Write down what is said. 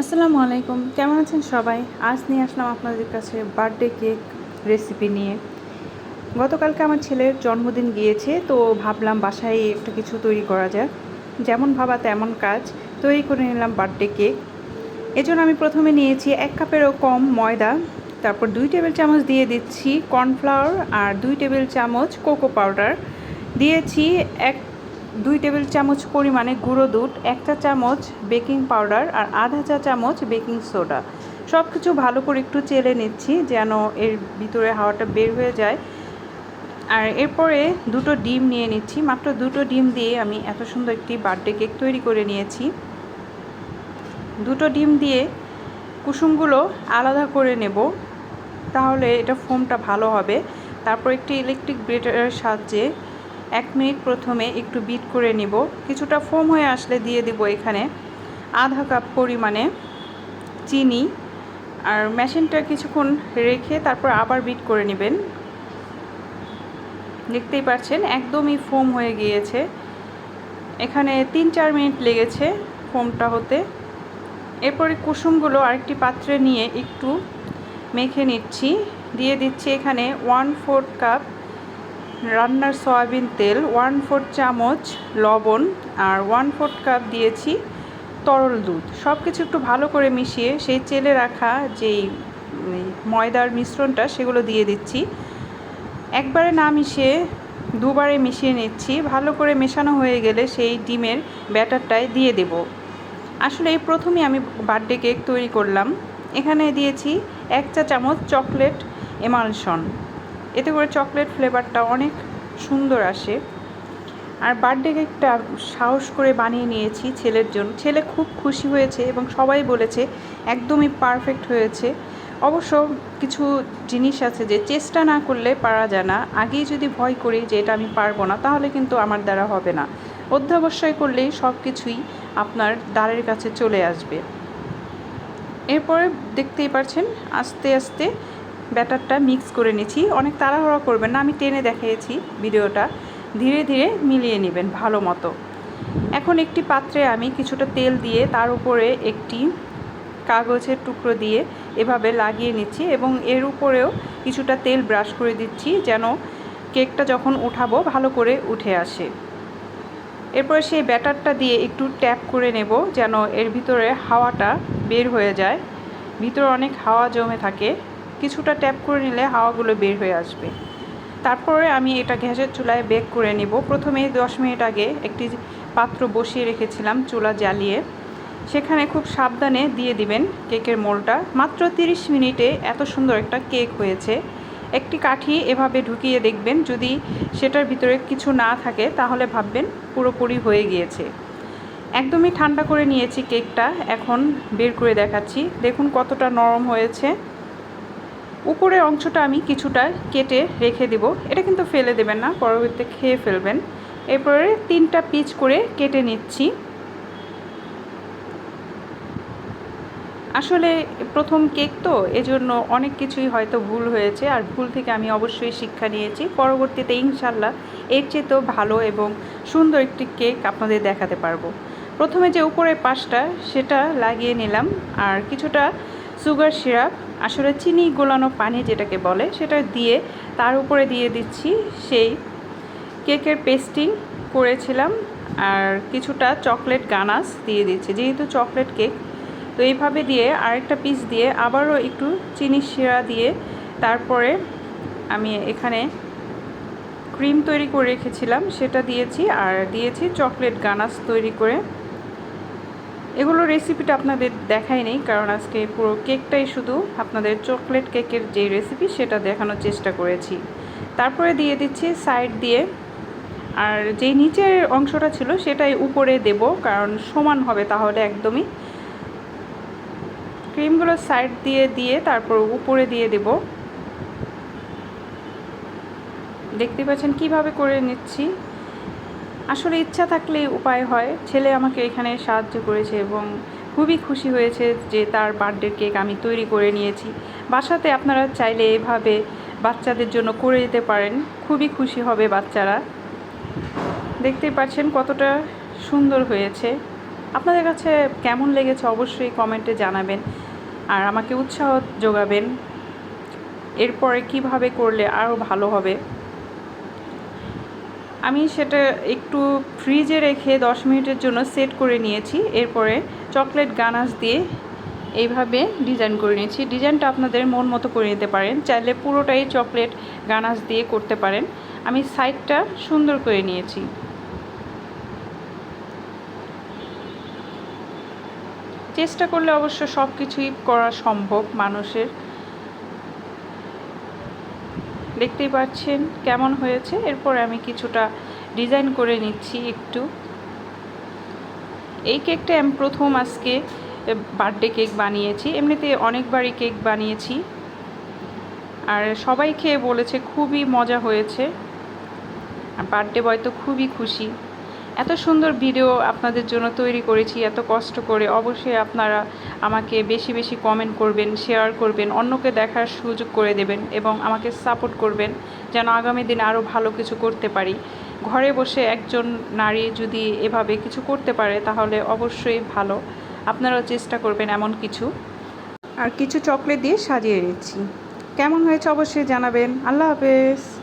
আসসালামু আলাইকুম, কেমন আছেন সবাই? আজ নিয়ে আসলাম আপনাদের কাছে বার্থডে কেক রেসিপি নিয়ে। গতকালকে আমার ছেলের জন্মদিন গিয়েছে, তো ভাবলাম বাসায় একটা কিছু তৈরি করা যাক। যেমন ভাবা তেমন কাজ, তৈরি করে নিলাম বার্থডে কেক। এজন্য আমি প্রথমে নিয়েছি 1 কাপেরও কম ময়দা, তারপর 2 টেবিল চামচ দিয়ে দিচ্ছি কর্নফ্লাওয়ার আর 2 টেবিল চামচ কোকো পাউডার দিয়েছি। 2 টেবিল চামচ পরিমাণে গুঁড়ো দুধ, 1 চা চামচ বেকিং পাউডার আর আধা চা চামচ বেকিং সোডা। সব কিছু ভালো করে একটু চেলে নিচ্ছি যেন এর ভিতরে হাওয়াটা বের হয়ে যায়। আর এরপরে দুটো ডিম নিয়ে নিচ্ছি। মাত্র দুটো ডিম দিয়ে আমি এত সুন্দর একটি বার্থডে কেক তৈরি করে নিয়েছি। দুটো ডিম দিয়ে কুসুমগুলো আলাদা করে নেব, তাহলে এটা ফোমটা ভালো হবে। তারপর একটি ইলেকট্রিক বিটারের সাহায্যে 1 মিনিট প্রথমে একটু বিট করে নিব। কিছুটা ফোম হয়ে আসলে দিয়ে দিব এখানে আধা কাপ পরিমাণে চিনি, আর মেশিনটা কিছুক্ষণ রেখে তারপর আবার বিট করে নেবেন। দেখতেই পাচ্ছেন একদমই ফোম হয়ে গিয়েছে। এখানে 3-4 মিনিট লেগেছে ফোমটা হতে। এরপরে কুসুমগুলো আরেকটি পাত্রে নিয়ে একটু মেখে নিচ্ছি। দিয়ে দিচ্ছি এখানে 1/4 কাপ রান্নার সয়াবিন তেল, 1/4 চামচ লবণ আর 1/4 কাপ দিয়েছি তরল দুধ। সব কিছু একটু ভালো করে মিশিয়ে সেই চেলে রাখা যেই ময়দার মিশ্রণটা সেগুলো দিয়ে দিচ্ছি। একবারে না মিশিয়ে দুবারে মিশিয়ে নিচ্ছি। ভালো করে মেশানো হয়ে গেলে সেই ডিমের ব্যাটারটায় দিয়ে দেব। আসলে এই প্রথমেই আমি বার্থডে কেক তৈরি করলাম। এখানে দিয়েছি 1 চা চামচ চকলেট এমালশন, এতে করে চকলেট ফ্লেভারটা অনেক সুন্দর আসে। আর বার্থডে কেকটা সাহস করে বানিয়ে নিয়েছি ছেলের জন্য। ছেলে খুব খুশি হয়েছে এবং সবাই বলেছে একদমই পারফেক্ট হয়েছে। অবশ্য কিছু জিনিস আছে যে চেষ্টা না করলে পারা যায় না। আগেই যদি ভয় করি যে এটা আমি পারবো না, তাহলে কিন্তু আমার দ্বারা হবে না। অধ্যবসায় করলেই সব কিছুই আপনার দ্বারের কাছে চলে আসবে। এরপরে দেখতেই পাচ্ছেন আস্তে আস্তে ব্যাটারটা মিক্স করে নিচ্ছি। অনেক তাড়াহুড়া করবেন না, আমি টেনে দেখিয়েছি ভিডিওটা। ধীরে ধীরে মিলিয়ে নেবেন ভালো মতো। এখন একটি পাত্রে আমি কিছুটা তেল দিয়ে তার উপরে একটি কাগজের টুকরো দিয়ে এভাবে লাগিয়ে নিচ্ছি এবং এর উপরেও কিছুটা তেল ব্রাশ করে দিচ্ছি যেন কেকটা যখন উঠাবো ভালো করে উঠে আসে। এরপর সেই ব্যাটারটা দিয়ে একটু ট্যাপ করে নেব যেন এর ভিতরে হাওয়াটা বের হয়ে যায়। ভিতরে অনেক হাওয়া জমে থাকে, কিছুটা ট্যাপ করে নিলে হাওয়াগুলো বের হয়ে আসবে। তারপরে আমি এটা গ্যাসের চুলায় বেক করে নেব। প্রথমে 10 মিনিট আগে একটি পাত্র বসিয়ে রেখেছিলাম চুলা জ্বালিয়ে, সেখানে খুব সাবধানে দিয়ে দিবেন কেকের মোলটা। মাত্র 30 মিনিটে এত সুন্দর একটা কেক হয়েছে। একটি কাঠি এভাবে ঢুকিয়ে দেখবেন, যদি সেটার ভিতরে কিছু না থাকে তাহলে ভাববেন পুরোপুরি হয়ে গিয়েছে। একদমই ঠান্ডা করে নিয়েছি কেকটা, এখন বের করে দেখাচ্ছি। দেখুন কতটা নরম হয়েছে। উপরের অংশটা আমি কিছুটা কেটে রেখে দেব। এটা কিন্তু ফেলে দেবেন না, পরবর্তীতে খেয়ে ফেলবেন। এরপরে 3টা পিচ করে কেটে নিচ্ছি। আসলে প্রথম কেক তো, এজন্য অনেক কিছুই হয়তো ভুল হয়েছে, আর ভুল থেকে আমি অবশ্যই শিক্ষা নিয়েছি। পরবর্তীতে ইনশাল্লাহ এর চেয়েতেও ভালো এবং সুন্দর একটি কেক আপনাদের দেখাতে পারবো। প্রথমে যে উপরের পাশটা সেটা লাগিয়ে নিলাম, আর কিছুটা সুগার সিরাপ, আসলে চিনি গোলানো পানি যেটাকে বলে, সেটা দিয়ে তার উপরে দিয়ে দিচ্ছি সেই কেকের পেস্টিং করেছিলাম, আর কিছুটা চকলেট গানাশ দিয়ে দিচ্ছি যেহেতু চকলেট কেক। তো এইভাবে দিয়ে আরেকটা পিস দিয়ে আবারও একটু চিনি শিরা দিয়ে তারপরে আমি এখানে ক্রিম তৈরি করে রেখেছিলাম সেটা দিয়েছি, আর দিয়েছি চকলেট গানাশ তৈরি করে। এগুলো রেসিপিটা আপনাদের দেখাই নেই, কারণ আজকে পুরো কেকটাই শুধু আপনাদের চকলেট কেকের যে রেসিপি সেটা দেখানোর চেষ্টা করেছি। তারপরে দিয়ে দিচ্ছি সাইড দিয়ে, আর যেই নিচের অংশটা ছিল সেটাই উপরে দেব, কারণ সমান হবে তাহলে একদমই। ক্রিমগুলো সাইড দিয়ে দিয়ে তারপর উপরে দিয়ে দেব। দেখতে পাচ্ছেন কিভাবে করে নিচ্ছি। আসলে ইচ্ছা থাকলেই উপায় হয়। ছেলে আমাকে এখানে সাহায্য করেছে এবং খুবই খুশি হয়েছে যে তার বার্থডে কেক আমি তৈরি করে নিয়েছি। বাসাতে আপনারা চাইলে এভাবে বাচ্চাদের জন্য করে দিতে পারেন, খুবই খুশি হবে বাচ্চারা। দেখতেই পাচ্ছেন কতটা সুন্দর হয়েছে। আপনাদের কাছে কেমন লেগেছে অবশ্যই কমেন্টে জানাবেন আর আমাকে উৎসাহ যোগাবেন এরপরে কিভাবে করলে আরও ভালো হবে। আমি সেটা একটু ফ্রিজে রেখে 10 মিনিটের জন্য সেট করে নিয়েছি। এরপরে চকলেট গানাশ দিয়ে এইভাবে ডিজাইন করে নিয়েছি। ডিজাইনটা আপনাদের মন মতো করে নিতে পারেন, চাইলে পুরোটাই চকলেট গানাশ দিয়ে করতে পারেন। আমি সাইডটা সুন্দর করে নিয়েছি। চেষ্টা করলে অবশ্য সব কিছুই করা সম্ভব মানুষের। দেখতেই পাচ্ছেন কেমন হয়েছে। এরপর আমি কিছুটা ডিজাইন করে নিচ্ছি একটু। এই কেকটা আমি প্রথম আজকে বার্থডে কেক বানিয়েছি, এমনিতে অনেকবারই কেক বানিয়েছি আর সবাই খেয়ে বলেছে খুবই মজা হয়েছে। আর বার্থডে বয় তো খুবই খুশি। এত সুন্দর ভিডিও আপনাদের জন্য তৈরি করেছি এত কষ্ট করে। অবশ্যই আপনারা আমাকে বেশি বেশি কমেন্ট করবেন, শেয়ার করবেন, অন্যকে দেখার সুযোগ করে দেবেন এবং আমাকে সাপোর্ট করবেন যেন আগামী দিনে আরও ভালো কিছু করতে পারি। ঘরে বসে একজন নারী যদি এভাবে কিছু করতে পারে তাহলে অবশ্যই ভালো। আপনারাও চেষ্টা করবেন এমন কিছু। আর কিছু চকলেট দিয়ে সাজিয়ে নিচ্ছি। কেমন হয়েছে অবশ্যই জানাবেন। আল্লাহ হাফেজ।